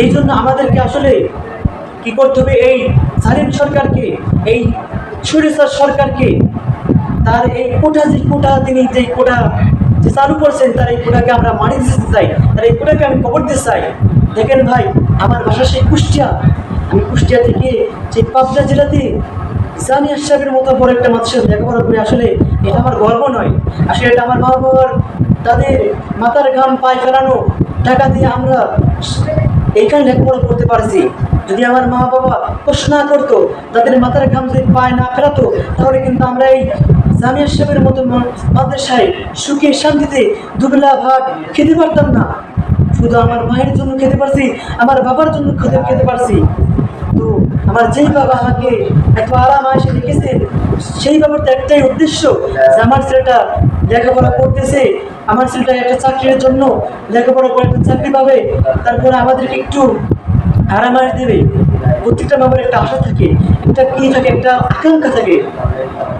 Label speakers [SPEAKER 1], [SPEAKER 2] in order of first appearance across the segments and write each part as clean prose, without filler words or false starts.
[SPEAKER 1] এই জন্য আমাদেরকে আসলে কি করতে হবে, এই জালিম সরকারকে, এই স্বৈরাচার সরকারকে তার এই কোটা তিনি যে কোটা যে চালু করছেন, তার এই কোটাকে আমরা মানিয়ে দিতে চাই, তার এই কোটাকে আমি কবর দিতে চাই। দেখেন ভাই, আমার বাসা সেই কুষ্টিয়া। আমি কুষ্টিয়া থেকে সেই পাবনা জেলাতে জামিয়া সাহেবের মতো বড় একটা মাদ্রাসা লেখাপড়া করে। আসলে এটা আমার গর্ব নয়, আসলে এটা আমার মা বাবার তাদের মাথার ঘাম পায়ে ফেলানো টাকা দিয়ে আমরা এইখানে লেখাপড়া করতে পারছি। যদি আমার মা বাবা কষ্ট না করতো, তাদের মাথার ঘাম যদি পায়ে না ফেরাতো, তাহলে কিন্তু আমরা এই জামিয়া সাহেবের মতো মাদ্রাসায় সুখে শান্তিতে দুবেলা ভাত খেতে পারতাম না। শুধু আমার মায়ের জন্য খেতে পারছি, আমার বাবার জন্য খেতে পারছি। তো আমার যেই বাবা আমাকে এত আরাম আসে রেখেছেন, সেই বাবার তো একটাই উদ্দেশ্য যে আমার ছেলেটা লেখাপড়া করতেছে, আমার ছেলেটা একটা চাকরির জন্য লেখাপড়া করে একটা চাকরি পাবে, তারপরে আমাদেরকে একটু আরাম আস দেবে। প্রত্যেকটা বাবার একটা আশা থাকে, একটা কি থাকে, একটা আকাঙ্ক্ষা থাকে,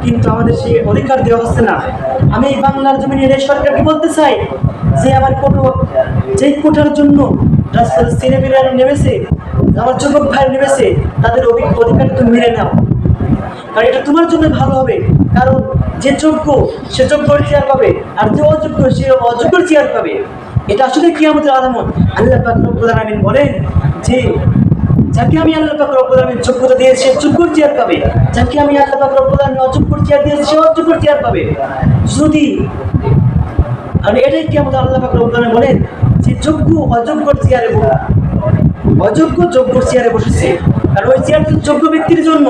[SPEAKER 1] কিন্তু আমাদের সেই অধিকার দেওয়া হচ্ছে না। আমি এই বাংলার জমিনের এই সরকারকে বলতে চাই যে আমার যেই কোটার জন্য রাস্তার ছেলেমেয়েরা নেমেছে, আমার যুবক ভাই নেমেছে, তাদের অধিকার তুমি মেনে নাও, কারণ এটা তোমার জন্য ভালো হবে। কারণ যে যোগ্য সে যোগ্য চেয়ার পাবে, আর যে অযোগ্য সে অযোগ্য চেয়ার পাবে। এটা আসলে কিয়ামতের আলামত। আল্লাহ পাক রব্বুল আলামিন বলেন যে যাকে আমি আল্লাহ পাক রব্বুল আলামিন যোগ্যতা দিয়েছি সে যোগ্য চেয়ার পাবে, যাকে আমি আল্লাহ পাক রব্বুল আলামিন অযোগ্য চেয়ার দিয়েছি সে অযোগ্য চেয়ার পাবে। যদি আর এটাই কিয়ামতের আল্লাহ পাক রব্বুল আলামিন বলেন যে যোগ্য অযোগ্য চেয়ারে অযোগ্য যোগ্য চেয়ারে বসেছে। আর ওই চেয়ার যোগ্য ব্যক্তির জন্য,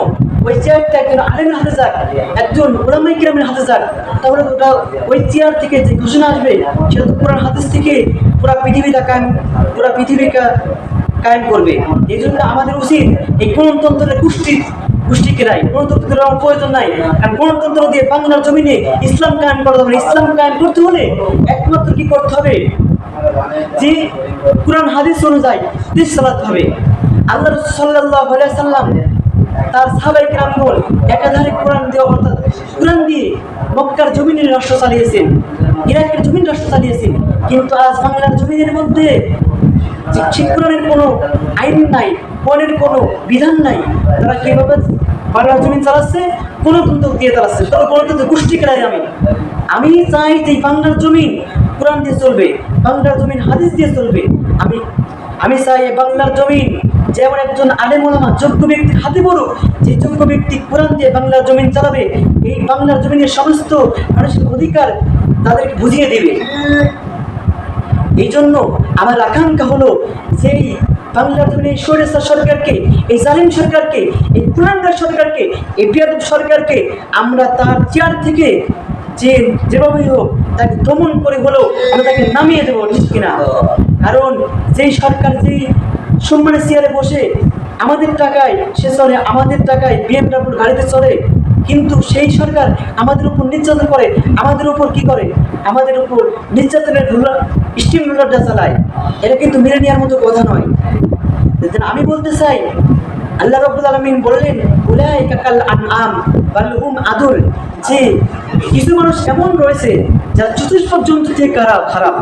[SPEAKER 1] ওই চেয়ারটা একজন আলেমের হাতে যাক, একজন উলামায়ে কিরামের হাতে যাক, তাহলে ওটা ওই চেয়ার থেকে যে ঘোষণা আসবে সেটা তো পুরান হাদিস থেকে পুরা পৃথিবীটা কায়েম করবে। এই জন্য আমাদের উচিত এই গণতন্ত্রের গোষ্ঠীকে নাই, গণতন্ত্রের প্রয়োজন নাই। কারণ গণতন্ত্র দিয়ে বাংলার জমিনে ইসলাম কায়েম করা যাবে। ইসলাম কায়েম করতে হলে একমাত্র কি করতে হবে, যে কুরআন হাদিস অনুযায়ী দেশ চালাতে হবে। আল্লাহ রাসূল সাল্লাল্লাহু আলাইহি সাল্লাম তার সাহাবায়ে কিরামগণ একাধারে কোরআন দিয়ে, অর্থাৎ কোরআন দিয়ে মক্কার জমিনের রাষ্ট্র চালিয়েছেন, ইরাকের জমিন রাষ্ট্র চালিয়েছেন। কিন্তু আজ বাংলার জমিনের মধ্যে যে কোরআনের কোনো আইন নাই, কোরআনের কোনো বিধান নাই, তারা কিভাবে বাংলার জমিন চালাচ্ছে? গণতন্ত্র দিয়ে চালাচ্ছে। তবে গণতন্ত্র গোষ্ঠীকে নাই। আমি চাই যে বাংলার জমিন কোরআন দিয়ে চলবে, বাংলার জমিন হাদিস দিয়ে চলবে। আমি চাই বাংলার জমিন যেমন একজন আলেম ওলামা যোগ্য ব্যক্তির হাতে পড়ুক, যে যোগ্য ব্যক্তি কোরআন দিয়ে বাংলার জমিন চালাবে, এই বাংলার জমিনের সমস্ত মানুষের অধিকার তাদেরকে বুঝিয়ে দেবে। এই জন্য আমার আকাঙ্ক্ষা হলো যে এই বাংলার জমিনে এই স্বৈরাচার সরকারকে, এই জালিম সরকারকে, এই কুলাঙ্গার সরকারকে, এই বেয়াদব সরকারকে আমরা তার চেয়ার থেকে যেভাবেই হোক তাকে দমন করে হলেও আমরা তাকে নামিয়ে দেবো, ঠিক কিনা? কারণ যেই সরকার যেই সম্মানের চেয়ারে বসে আমাদের টাকায় সে চলে, আমাদের টাকায় BMW গাড়িতে চলে, কিন্তু সেই সরকার আমাদের উপর নির্যাতন করে, আমাদের উপর কি করে, আমাদের উপর নির্যাতনের স্টিম রোলারটা চালায়। এটা কিন্তু মেনে নেওয়ার মতো কথা নয়। আমি বলতে চাই, আল্লাহ রাব্বুল আলামিন বললেন উলাইকা কাল আনআম বাল হুম আদুল, যে কিছু মানুষ এমন রয়েছে যারা চতুষ্পদ জন্তু থেকে খারাপ।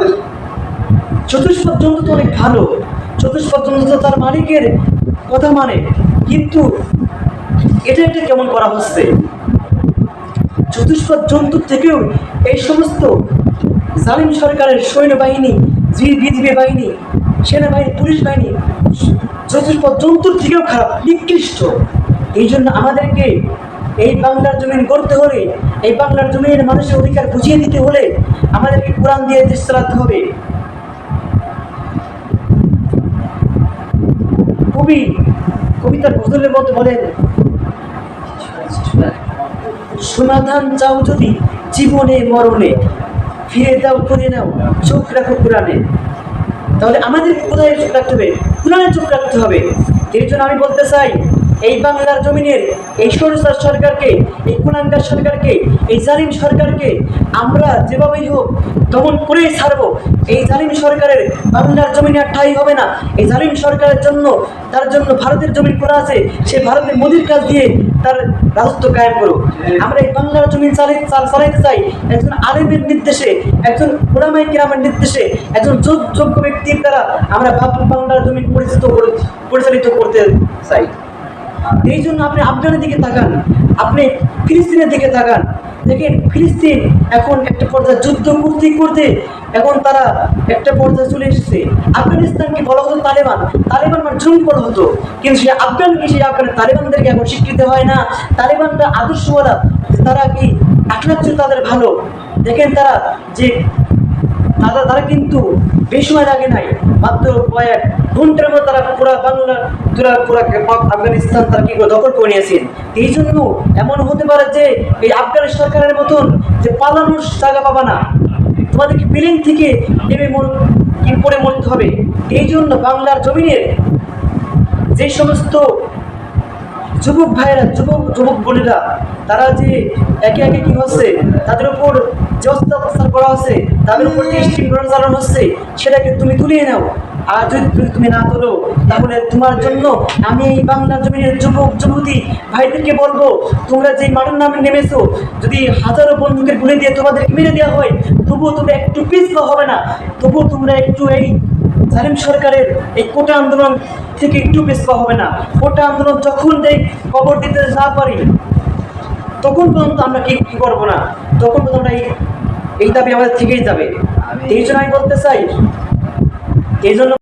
[SPEAKER 1] চতুষ্পদ জন্তু তো অনেক ভালো, চতুষ্পদ জন্তু তো তার মালিকের কথা মানে, কিন্তু এটা কেমন করা হচ্ছে? চতুষ্পদ জন্তুর থেকেও এই সমস্ত জালিম সরকারের সৈন্যবাহিনী, বিজিবি বাহিনী, সেনাবাহিনী, পুলিশ বাহিনী চতুষ্পদ জন্তুর থেকেও খারাপ, নিকৃষ্ট। এই জন্য আমাদেরকে এই বাংলার জমিন গড়তে হলে, এই বাংলার জমিনের মানুষের অধিকার বুঝিয়ে দিতে হলে আমাদেরকে কোরআন দিয়ে দেশ চালাতে হবে। কবিতার গজলের মতো বলেন, সমাধান চাও যদি জীবনে মরণে, ফিরে দাও করে নাও চোখ রাখো কোরআনে। তাহলে আমাদের কোথায় চোখ রাখতে হবে? কোরআনে চোখ রাখতে হবে। এই জন্য আমি বলতে চাই এই বাংলার জমিনের এই স্বৈরাচার সরকারকে, এই কুলাঙ্গার সরকারকে, এই জালিম সরকারকে আমরা যেভাবেই হোক দমন করেই ছাড়বো। এই জালিম সরকারের বাংলার জমিনে আর ঠাঁই হবে না। এই জালিম সরকারের জন্য, তার জন্য ভারতের জমিন করা আছে, সে ভারতের মোদির কাছ দিয়ে তার রাজত্ব কায়েম করুক। আমরা এই বাংলার জমিন চালাইতে চাই একজন আলেমের নির্দেশে, একজন ওলামায়ে কিরামের নির্দেশে, একজন যোগ্য ব্যক্তির দ্বারা আমরা বাংলার জমিন পরিচালিত করতে চাই। এই জন্য আপনি আফগানের দিকে তাকান, আপনি ফিলিস্তিনের দিকে তাকান। দেখেন ফিলিস্তিন এখন একটা পর্যায়ে যুদ্ধ করতে করতে এখন তারা একটা পর্যায়ে চলে এসেছে। আফগানিস্তানকে বলা হতো তালেবান, তালেবান মানে জঙ্গি বলা হতো, কিন্তু সেই আফগানের তালেবানদেরকে এখন স্বীকৃতি হয় না। তালেবানরা আদর্শওয়ালা, তারা কি আখলাক তাদের ভালো। দেখেন তারা যে তারা কিন্তু বেশি সময় লাগে নাই, মাত্র কয়েক ঘন্টার মধ্যে তারা পুরা আফগানিস্তান তারা কি করে দখল করে নিয়েছেন। এই জন্য এমন হতে পারে যে এই আফগান সরকারের মতন যে পালানোর জায়গা পাবা না, তোমাদেরকে প্লেন থেকে নেমে পড়ে মরতে হবে। এই জন্য বাংলার জমিনের যে সমস্ত যুবক ভাইয়েরা, যুবক বোনেরা, তারা যে একে একে কি হচ্ছে, তাদের উপর যে অত্যাচার করা হচ্ছে, তাদের উপর যে স্টিম চালানো হচ্ছে, সেটাকে তুমি তুলিয়ে নাও। আর যদি তুমি না তোলো, তাহলে তোমার জন্য আমি এই বাংলার জমিনের যুবক যুবতী ভাইদেরকে বলবো, তোমরা যে মাঠের নামে নেমেছো, যদি হাজারো বন্ধুকে গুলি দিয়ে তোমাদেরকে মেরে দেওয়া হয়, তবুও তোমরা একটু পিছপা হবে না, তবুও তোমরা একটু এই জালিম সরকারের এই কোটা আন্দোলন থেকে একটু পিছপা হবে না। কোটা আন্দোলন যখন কবর দিতে না পারি, তখন পর্যন্ত আমরা কি করবো না, তখন পর্যন্ত আমরা এই দাবি আমাদের থেকেই যাবে। এই জন্য আমি বলতে চাই, এই জন্য